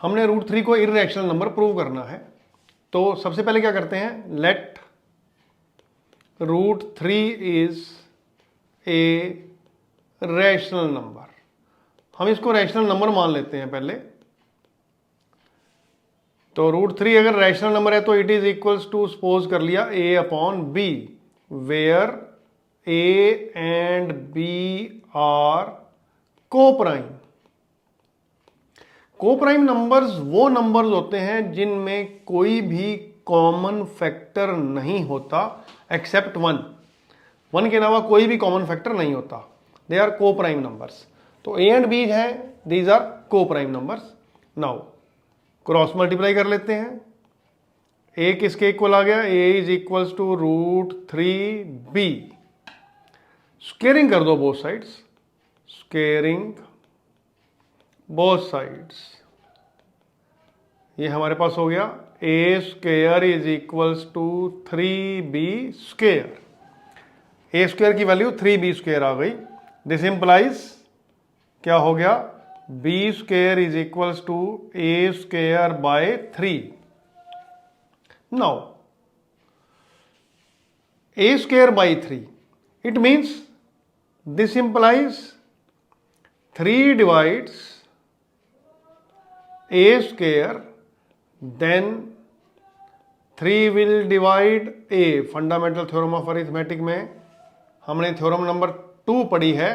हमने रूट 3 को irrational number prove करना है। तो सबसे पहले क्या करते हैं, let root 3 is a rational number. हम इसको रैशनल नंबर मान लेते हैं पहले। तो रूट 3 अगर रैशनल नंबर है तो it is equals to, suppose कर लिया, A upon B, where A and B are coprime. Coprime numbers वो नंबर्स होते हैं जिनमें कोई भी कॉमन फैक्टर नहीं होता एक्सेप्ट वन। वन के अलावा कोई भी कॉमन फैक्टर नहीं होता, दे आर कोप्राइम नंबर्स। तो ए एंड बी है, these are coprime numbers. Now cross multiply कर लेते हैं। ए किसके इक्वल आ गया, A is equals to root 3b। Squaring कर दो both sides, squaring both sides, ये हमारे पास हो गया A square is equals to 3b square. A square की वैल्यू 3b स्क्वेयर आ गई। दिस इंप्लाइज क्या हो गया, B square is equals to A square by 3। Now a square by 3, it means this implies 3 divides a square, then 3 will divide a. Fundamental theorem of arithmetic में हमने theorem number 2 पढ़ी है,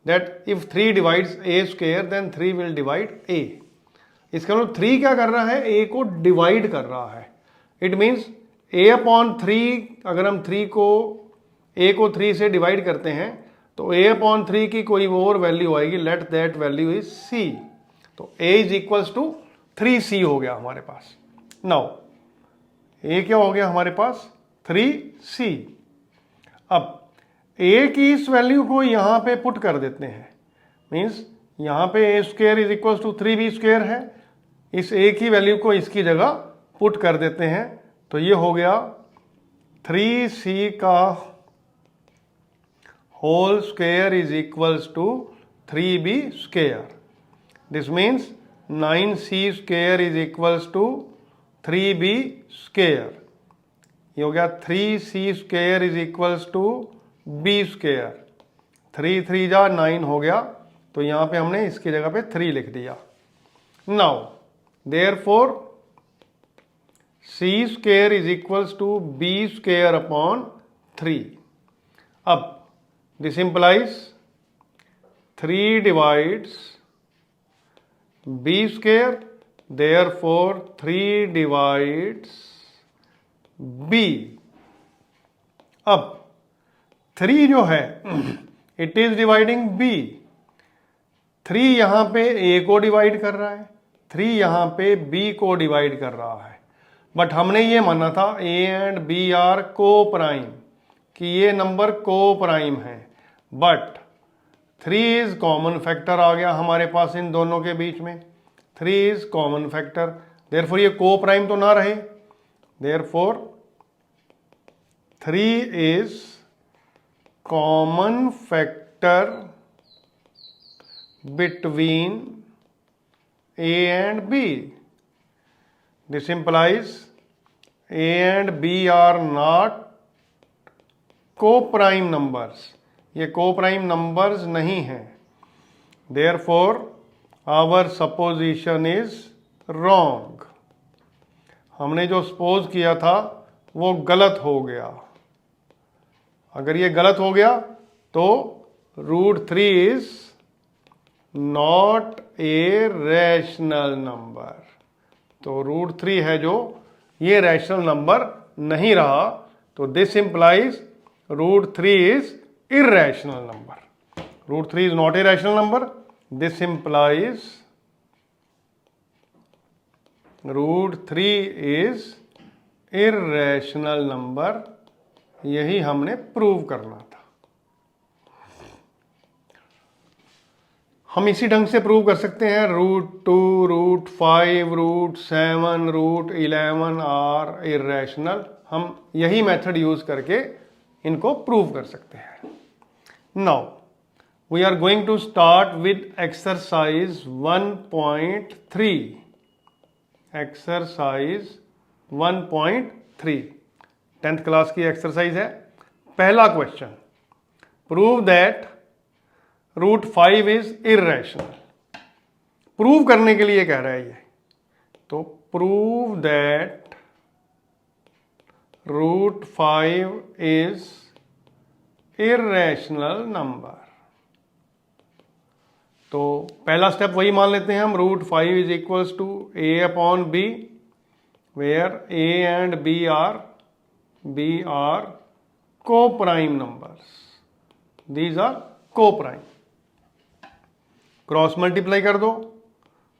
that if 3 divides a square then 3 will divide a। इसका मतलब 3 क्या कर रहा है, a को डिवाइड कर रहा है। इट मीन्स a अपॉन 3, अगर हम 3 को a को 3 से डिवाइड करते हैं तो a अपॉन 3 की कोई और वैल्यू आएगी, let that value is c। तो a is equals to 3c हो गया हमारे पास। नाउ a क्या हो गया हमारे पास, 3c। अब ए की इस वैल्यू को यहां पे पुट कर देते हैं, मीन्स यहां पे A square is equal to 3b square है, इस ए की वैल्यू को इसकी जगह पुट कर देते हैं। तो ये हो गया 3c का whole square is equals to 3b square. This means 9c square is equals to 3b square. ये हो गया 3c square is equals to b square. 3 3 जा 9 हो गया, तो यहां पे हमने इसकी जगह पे 3 लिख दिया। Now therefore c square is equals to b square upon 3। अब this implies 3 divides b square, therefore 3 divides b। अब 3 जो है इट इज डिवाइडिंग b। 3 यहां पे a को डिवाइड कर रहा है, 3 यहां पे b को डिवाइड कर रहा है। बट हमने ये माना था a एंड b आर को प्राइम, कि ये नंबर को प्राइम है। बट 3 इज कॉमन फैक्टर आ गया हमारे पास इन दोनों के बीच में, 3 इज कॉमन फैक्टर, देयरफॉर ये को प्राइम तो ना रहे। Therefore 3 is common factor between a and b। This implies a and b are not co-prime numbers, ये co-prime numbers नहीं हैं। Therefore our supposition is wrong। हमने जो सपोज किया था वो गलत हो गया। अगर ये गलत हो गया तो root 3 is not a rational number. तो रूट 3 है जो, ये रैशनल नंबर नहीं रहा। तो this implies root 3 is irrational number. Root 3 is not a rational number, this implies root 3 is irrational number. यही हमने प्रूव करना था। हम इसी ढंग से प्रूव कर सकते हैं root 2, root 5, root 7, root 11 are irrational. हम यही मेथड यूज करके इनको प्रूव कर सकते हैं। Now we are going to start with exercise 1.3। Exercise 1.3 10th class की एक्सरसाइज है। पहला question, prove that √5 is irrational. Prove करने के लिए कह रहा है ये, तो prove that √5 is irrational number. तो पहला स्टेप वही मान लेते हैं हम, √5 is equals to a/b, where a and b are co-prime numbers. These are co-prime. Cross multiply कर दो,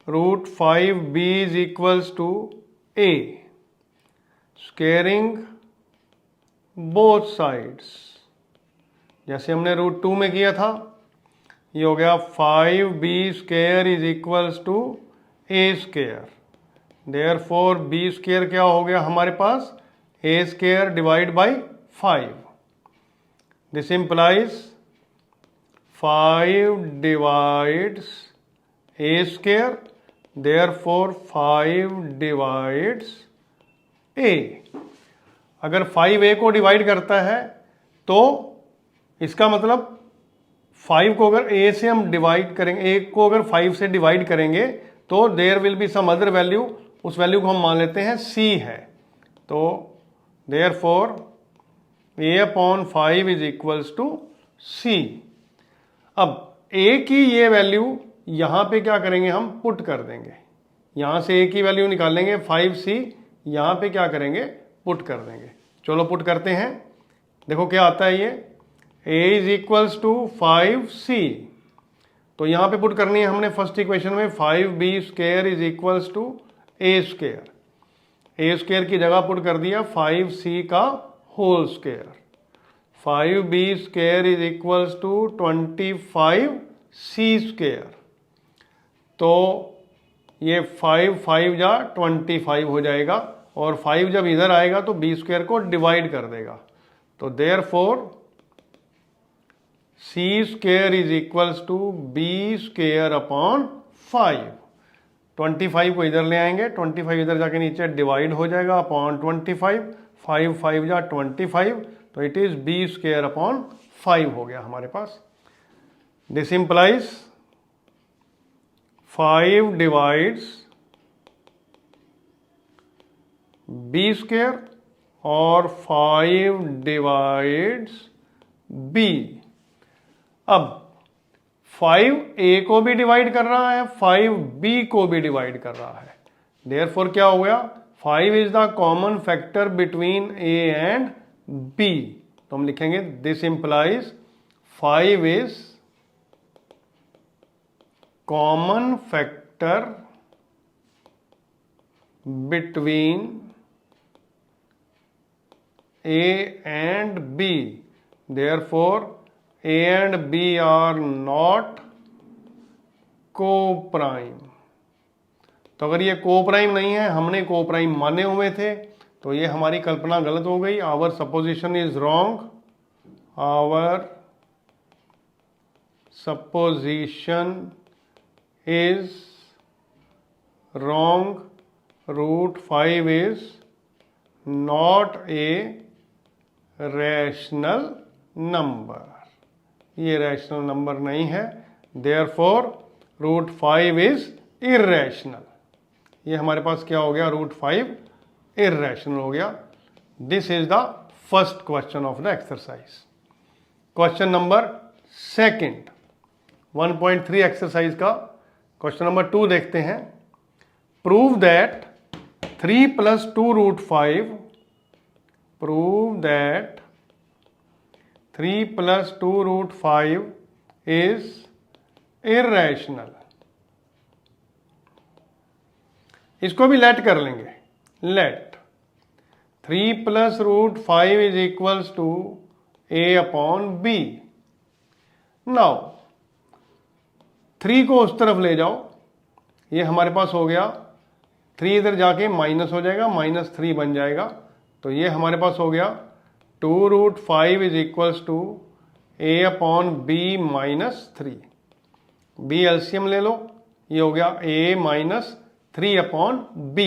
√5b is equals to a, squaring both sides, जैसे हमने √2 में किया था। ये हो गया 5b square is equals to a square, therefore b square क्या हो गया हमारे पास, a square divide by 5। This implies 5 divides a square, therefore 5 divides a। अगर 5a को डिवाइड करता है तो इसका मतलब 5 को अगर a से हम डिवाइड करेंगे, a को अगर 5 से डिवाइड करेंगे तो there will be some other value, उस वैल्यू को हम मान लेते हैं c है। तो therefore a/5 is equals to c। अब a की ये वैल्यू यहां पे क्या करेंगे, हम पुट कर देंगे। यहां से a की वैल्यू निकालेंगे 5c, यहां पे क्या करेंगे, पुट कर देंगे। चलो पुट करते हैं, देखो क्या आता है ये, a is equals to 5c। तो यहां पे पुट करनी है हमने फर्स्ट इक्वेशन में, 5b square is equals to a square. a square की जगह पुट कर दिया 5c का whole square. 5b square is equals to 25c square. तो ये 5 जा 25 हो जाएगा, और 5 जब इधर आएगा तो b स्क्वेयर को डिवाइड कर देगा। तो therefore c square is equals to b square upon 5। 25 को इधर ले आएंगे, 25 इधर जाके नीचे डिवाइड हो जाएगा अपॉन 25, 5 जा 25, तो it is b square upon 5 हो गया हमारे पास। This implies 5 divides b square और 5 डिवाइड्स b। अब 5a को भी डिवाइड कर रहा है, 5b को भी डिवाइड कर रहा है, देयरफॉर क्या हो गया, 5 is the common factor between a and b। तो हम लिखेंगे this implies 5 is common factor between a and b, therefore a and b are not co-prime। तो अगर ये co-prime नहीं है, हमने co-prime माने हुए थे, तो ये हमारी कल्पना गलत हो गई। Our supposition is wrong, our supposition is wrong, √5 is not a rational number. ये रैशनल नंबर नहीं है, देयरफॉर √5 इज इर्रेशनल। ये हमारे पास क्या हो गया, √5 इर्रेशनल हो गया। This is the first question of the exercise. Question number second 1.3 exercise का क्वेश्चन नंबर 2 देखते हैं। Prove that 3 + 2 √5, prove that 3 + 2 √5 is irrational। इसको भी लेट कर लेंगे, let 3 + √5 is equals to a/b। Now 3 को उस तरफ ले जाओ, ये हमारे पास हो गया, 3 इधर जाके माइनस हो जाएगा, -3 बन जाएगा। तो ये हमारे पास हो गया 2 √5 is equals to a/b -3। b LCM ले लो, ये हो गया a 3/b।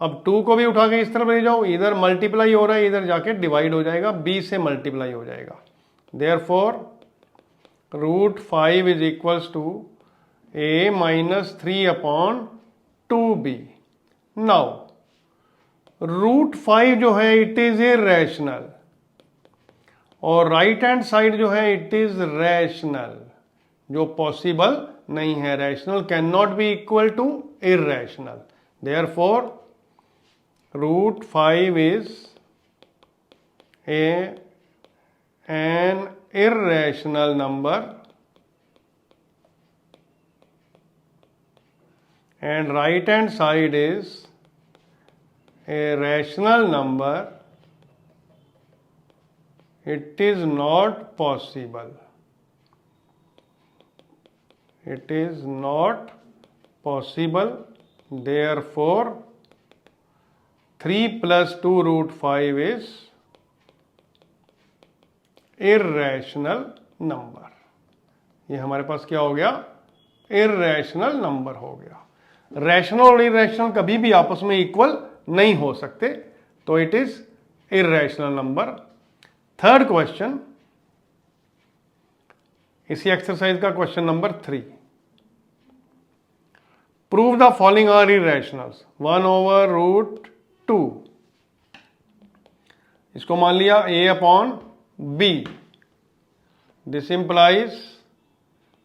अब 2 को भी उठा के इस तरफ ले जाओ, इधर मल्टीप्लाई हो रहा है, इधर जाके डिवाइड हो जाएगा, b से मल्टीप्लाई हो जाएगा। Therefore √5 is equals to a minus 3/2b। Now √5 जो है इट इज इरेशनल और राइट हैंड साइड जो है इट इज रैशनल, जो पॉसिबल नहीं है। Rational can not be equal to irrational. Therefore √5 is an irrational number and right hand side is a rational number. It is not possible. It is not possible. Therefore 3 plus 2 √5 is irrational number। ये हमारे पास क्या हो गया? irrational number हो गया। Rational और irrational कभी भी आपस में इक्वल नहीं हो सकते, तो it is irrational number। Third question, इसी एक्सरसाइज का question number 3। Prove the following are irrationals. 1/√2, इसको मान लिया a/b। This implies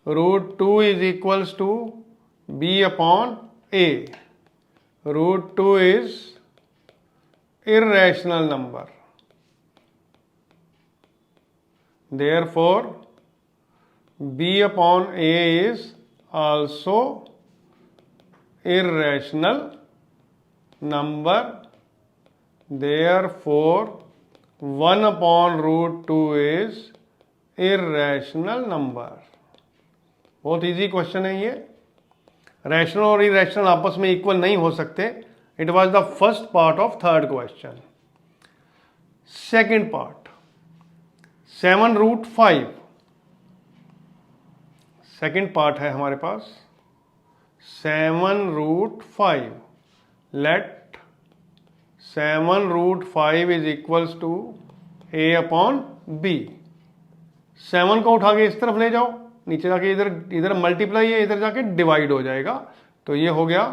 √2 is equals to b/a। √2 is irrational number, therefore b/a is also irrational number, therefore 1/√2 is irrational number। बहुत easy question है ये। Rational और irrational आपस में equal नहीं हो सकते। It was the first part of third question. Second part, 7√5। Second part है हमारे पास 7√5। Let 7√5 is equals to a/b। 7 को उठा के इस तरफ ले जाओ, नीचे जाके इधर मल्टीप्लाई है, इधर जाके डिवाइड हो जाएगा, तो ये हो गया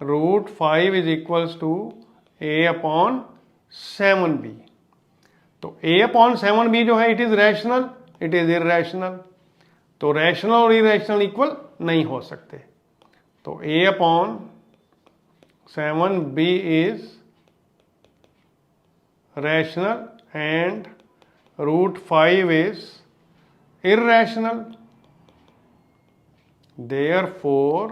√5 इज इक्वल्स टू a/7b। तो a/7b जो है it is rational, it is irrational. तो रैशनल और इरेशनल इक्वल नहीं हो सकते, तो a/7b is rational and √5 is irrational। Therefore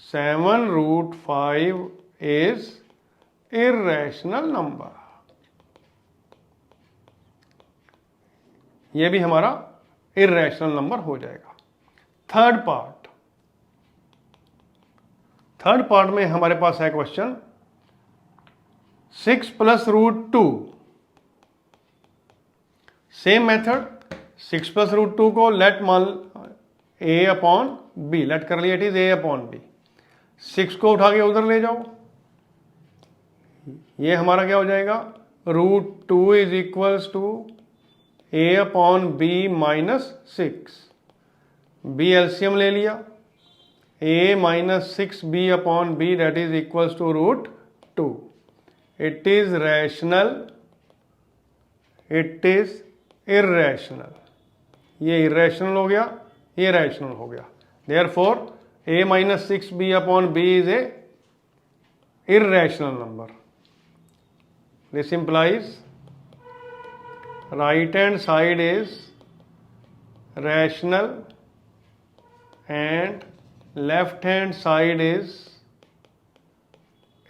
7√5 is irrational number। यह भी हमारा irrational number हो जाएगा। थर्ड पार्ट में हमारे पास है question 6 plus √2। Same method, 6 plus √2 को लेट मान a/b, लेट कर लिया, इट इज a/b। 6 को उठा के उधर ले जाओ, ये हमारा क्या हो जाएगा? √2 is equals to a/b minus 6। b LCM ले लिया, a minus 6b/b that is equals to √2। It is rational, it is irrational. ये इरेशनल हो गया, ये रैशनल हो गया। Therefore a minus 6b/b is a irrational number। This implies right hand side is rational and left hand side is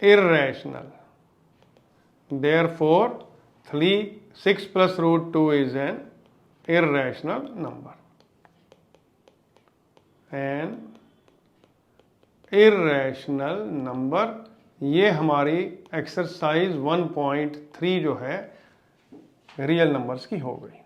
irrational। Therefore 6 plus √2 is an irrational number। An irrational number। ये हमारी exercise 1.3 जो है real numbers की हो गई।